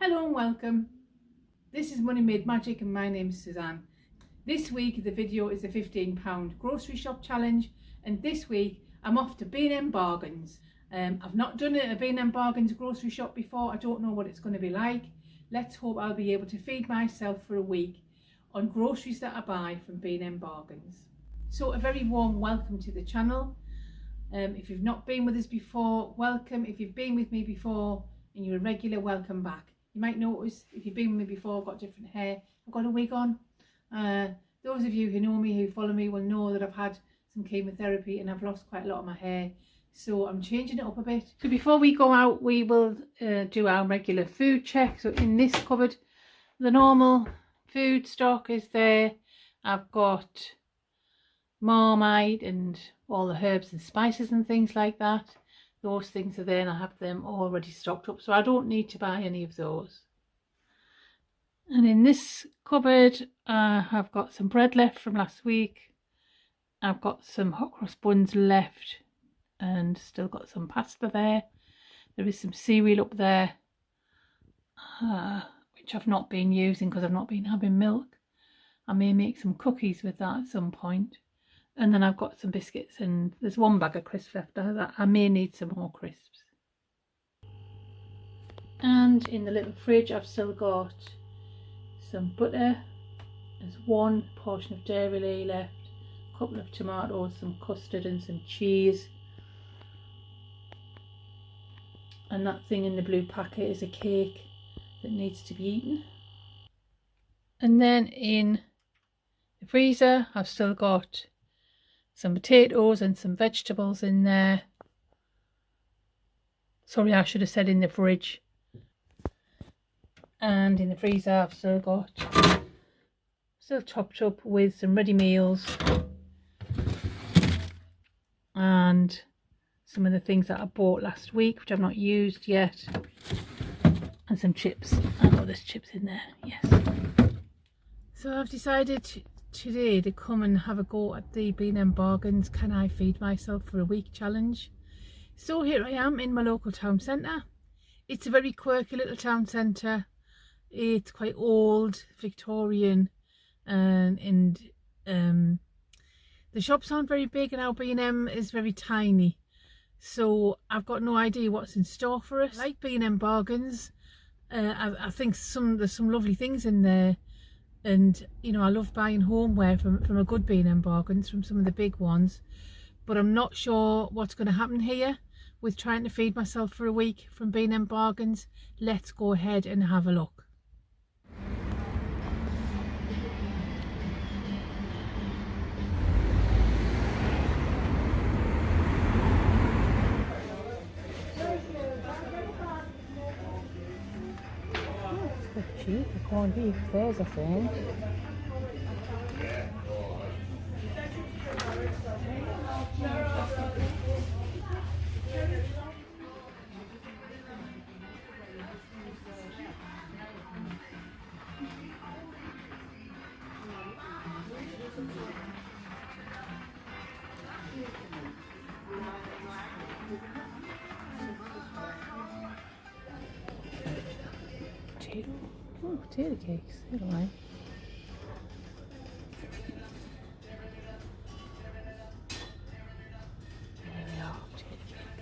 Hello and welcome. This is Money Made Magic and my name is Suzanne. This week the video is a £15 grocery shop challenge, and this week I'm off to B&M Bargains. I've not done a B&M Bargains grocery shop before. I don't know what it's going to be like. Let's hope I'll be able to feed myself for a week on groceries that I buy from B&M Bargains. So a very warm welcome to the channel. If you've not been with us before, welcome. If you've been with me before and you're a regular, welcome back. You might notice if you've been with me before, I've got different hair. I've got a wig on. Those of you who know me, who follow me, will know that I've had some chemotherapy and I've lost quite a lot of my hair. So I'm changing it up a bit. So before we go out, we will do our regular food check. So in this cupboard, the normal food stock is there. I've got Marmite and all the herbs and spices and things like that. Those things are there and I have them already stocked up, so I don't need to buy any of those. And in this cupboard I've got some bread left from last week. I've got some hot cross buns left and still got some pasta there. There is some cereal up there which I've not been using because I've not been having milk. I may make some cookies with that at some point. And then I've got some biscuits and there's one bag of crisps left. I may need some more crisps. And in the little fridge I've still got some butter. There's one portion of dairy left, a couple of tomatoes, some custard and some cheese. And that thing in the blue packet is a cake that needs to be eaten. And then in the freezer I've still got some potatoes and some vegetables in there. Sorry, I should have said in the fridge. And in the freezer I've still topped up with some ready meals and some of the things that I bought last week which I've not used yet, and some chips. I know there's chips in there, yes. So I've decided today to come and have a go at the B&M Bargains Can I Feed Myself for a Week challenge. So here I am in my local town centre. It's a very quirky little town centre. It's quite old, Victorian, and the shops aren't very big and our B&M is very tiny. So I've got no idea what's in store for us. I like B&M Bargains. I think there's some lovely things in there. And you know, I love buying homeware from a good B&M Bargains, from some of the big ones, but I'm not sure what's going to happen here with trying to feed myself for a week from B&M Bargains. Let's go ahead and have a look. Oh, it's quite cheap. The corned beef there's a thing. Potato cakes, they're alright. There we are, potato cakes.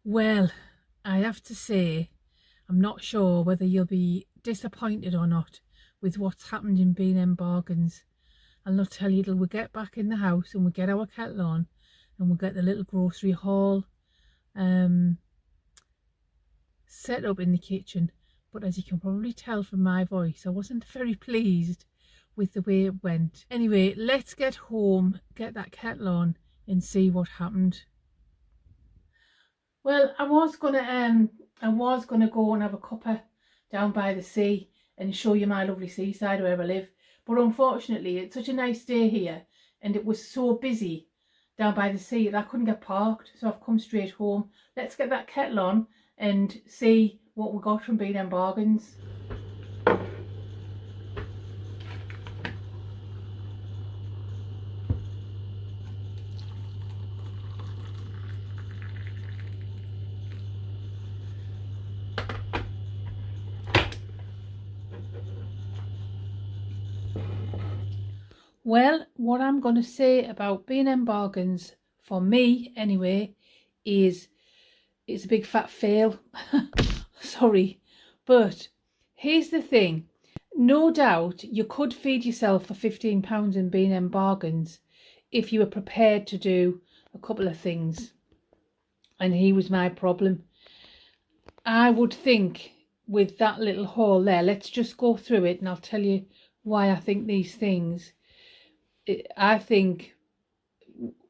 Well, I have to say, I'm not sure whether you'll be disappointed or not with what's happened in B&M Bargains. I'll not tell you till we get back in the house and we get our kettle on and we'll get the little grocery haul set up in the kitchen. but as you can probably tell from my voice, I wasn't very pleased with the way it went. Anyway, let's get home, get that kettle on and see what happened. Well, I was gonna go and have a cuppa down by the sea and show you my lovely seaside where I live, but unfortunately it's such a nice day here and it was so busy down by the sea that I couldn't get parked, so I've come straight home. Let's get that kettle on and see what we got from B&M Bargains. Well, what I'm going to say about B&M Bargains, for me anyway, is it's a big fat fail. Sorry, but here's the thing. No doubt you could feed yourself for £15 in B&M Bargains if you were prepared to do a couple of things. And here was my problem. I would think with that little haul there, let's just go through it and I'll tell you why I think these things. I think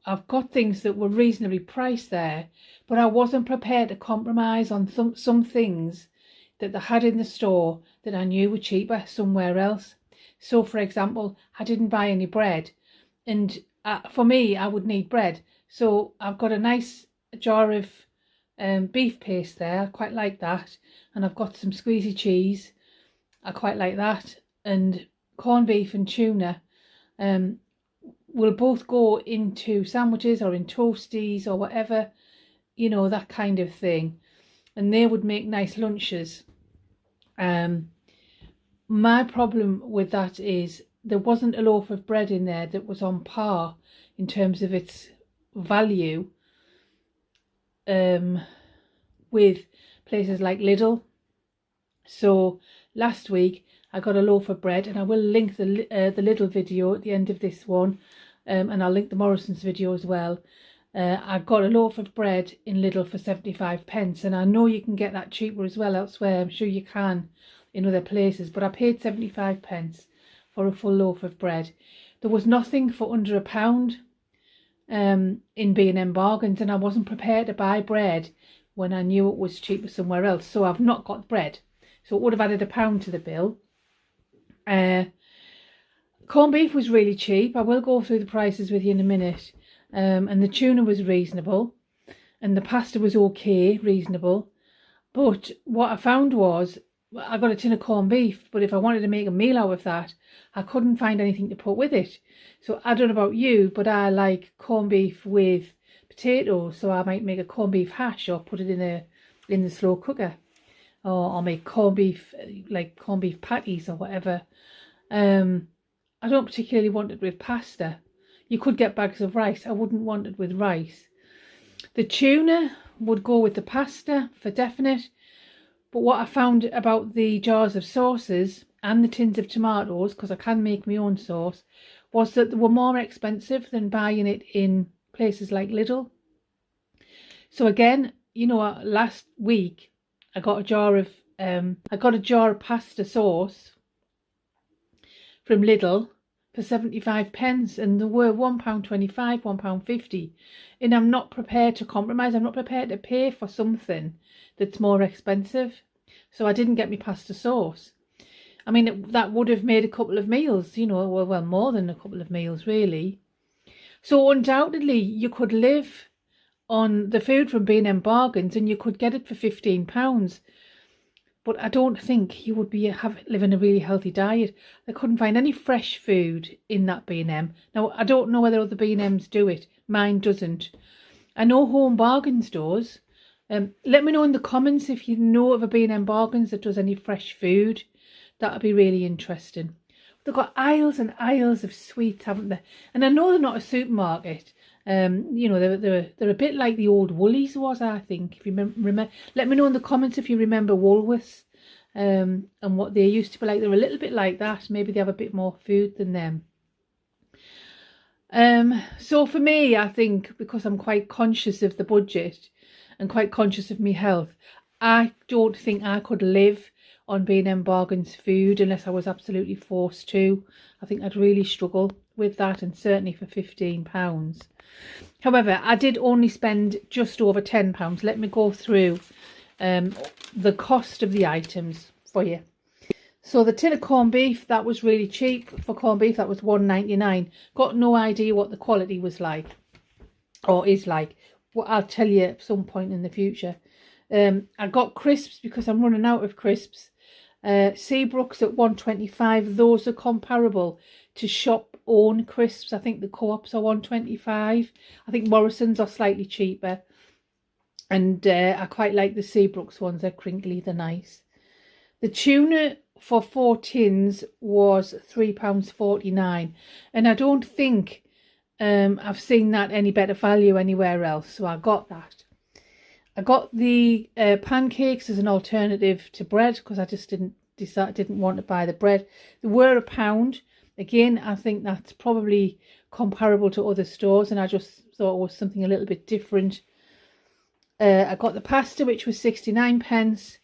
I've got things that were reasonably priced there, but I wasn't prepared to compromise on some things that they had in the store that I knew were cheaper somewhere else. So, for example, I didn't buy any bread, and for me, I would need bread. So I've got a nice jar of beef paste there. I quite like that, and I've got some squeezy cheese. I quite like that, and corned beef and tuna. Will both go into sandwiches or in toasties or whatever, you know, that kind of thing, and they would make nice lunches. My problem with that is there wasn't a loaf of bread in there that was on par in terms of its value with places like Lidl. So last week I got a loaf of bread, and I will link the Lidl video at the end of this one, and I'll link the Morrison's video as well. I got a loaf of bread in Lidl for 75p, and I know you can get that cheaper as well elsewhere. I'm sure you can in other places, but I paid 75p for a full loaf of bread. There was nothing for under £1 in B&M Bargains, and I wasn't prepared to buy bread when I knew it was cheaper somewhere else, so I've not got bread. So it would have added £1 to the bill. Corned beef was really cheap. I will go through the prices with you in a minute. And the tuna was reasonable, and the pasta was okay, reasonable. But what I found was, I got a tin of corned beef, but if I wanted to make a meal out of that, I couldn't find anything to put with it. So I don't know about you, but I like corned beef with potatoes, so I might make a corned beef hash or put it in the slow cooker, or I'll make corned beef, like corned beef patties or whatever. I don't particularly want it with pasta. You could get bags of rice. I wouldn't want it with rice. The tuna would go with the pasta for definite. But what I found about the jars of sauces and the tins of tomatoes, because I can make my own sauce, was that they were more expensive than buying it in places like Lidl. So again, you know, last week I got a jar of pasta sauce from Lidl for 75p, and there were £1.25, £1.50, and I'm not prepared to compromise. I'm not prepared to pay for something that's more expensive. So I didn't get me pasta sauce. I mean, that would have made a couple of meals, you know, well, more than a couple of meals really. So undoubtedly you could live on the food from B&M Bargains and you could get it for £15. But I don't think you would be living a really healthy diet. I couldn't find any fresh food in that B&M. Now, I don't know whether other B&Ms do it. Mine doesn't. I know Home Bargains does. Let me know in the comments if you know of a B&M Bargains that does any fresh food. That would be really interesting. They've got aisles and aisles of sweets, haven't they? And I know they're not a supermarket. You know, they're a bit like the old Woolies was, I think. If you remember, let me know in the comments if you remember Woolworths and what they used to be like. They're a little bit like that. Maybe they have a bit more food than them. So for me, I think because I'm quite conscious of the budget and quite conscious of my health, I don't think I could live on B&M Bargains food unless I was absolutely forced to. I think I'd really struggle with that, and certainly for £15. However, I did only spend just over £10. Let me go through the cost of the items for you. So the tin of corned beef, that was really cheap. For corned beef, that was £1.99. Got no idea what the quality was like, or is like. Well, I'll tell you at some point in the future. I got crisps because I'm running out of crisps. Seabrooks at £1.25. Those are comparable to shop own crisps. I think the Co-ops are £1.25. I think Morrison's are slightly cheaper. And I quite like the Seabrooks ones. They're crinkly, they're nice. The tuna for 4 tins was £3.49. And I don't think I've seen that any better value anywhere else. So I got that. I got the pancakes as an alternative to bread because I just didn't want to buy the bread. They were £1. Again, I think that's probably comparable to other stores, and I just thought it was something a little bit different. I got the pasta, which was 69p.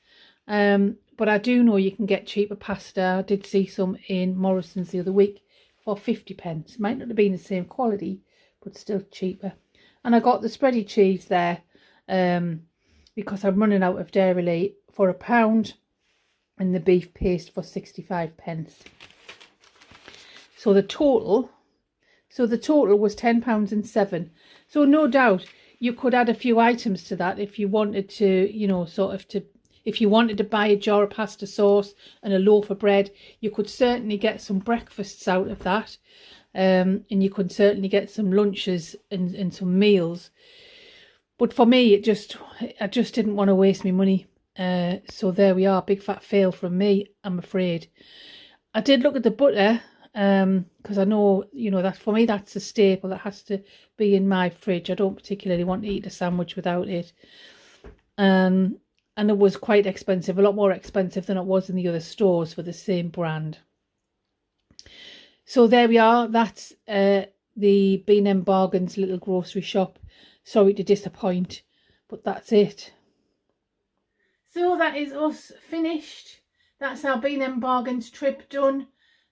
But I do know you can get cheaper pasta. I did see some in Morrison's the other week for 50p. Might not have been the same quality, but still cheaper. And I got the spready cheese there because I'm running out of dairy for £1, and the beef paste for 65p. So the total was £10.07. So no doubt you could add a few items to that if you wanted to, you know, if you wanted to buy a jar of pasta sauce and a loaf of bread, you could certainly get some breakfasts out of that. And you could certainly get some lunches and some meals. But for me, I just didn't want to waste my money. So there we are, big fat fail from me, I'm afraid. I did look at the butter, because I know, you know, that for me, that's a staple that has to be in my fridge. I don't particularly want to eat a sandwich without it. And it was quite expensive, a lot more expensive than it was in the other stores for the same brand. So there we are. That's the B&M Bargains little grocery shop. Sorry to disappoint, but that's it. So that is us finished. That's our B&M Bargains trip done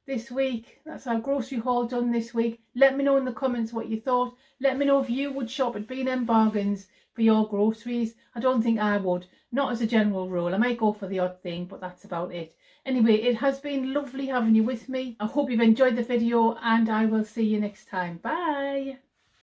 this week. That's our grocery haul done this week. Let me know in the comments what you thought. Let me know if you would shop at B&M Bargains for your groceries. I don't think I would. Not as a general rule. I might go for the odd thing, but that's about it. Anyway, it has been lovely having you with me. I hope you've enjoyed the video, and I will see you next time. Bye.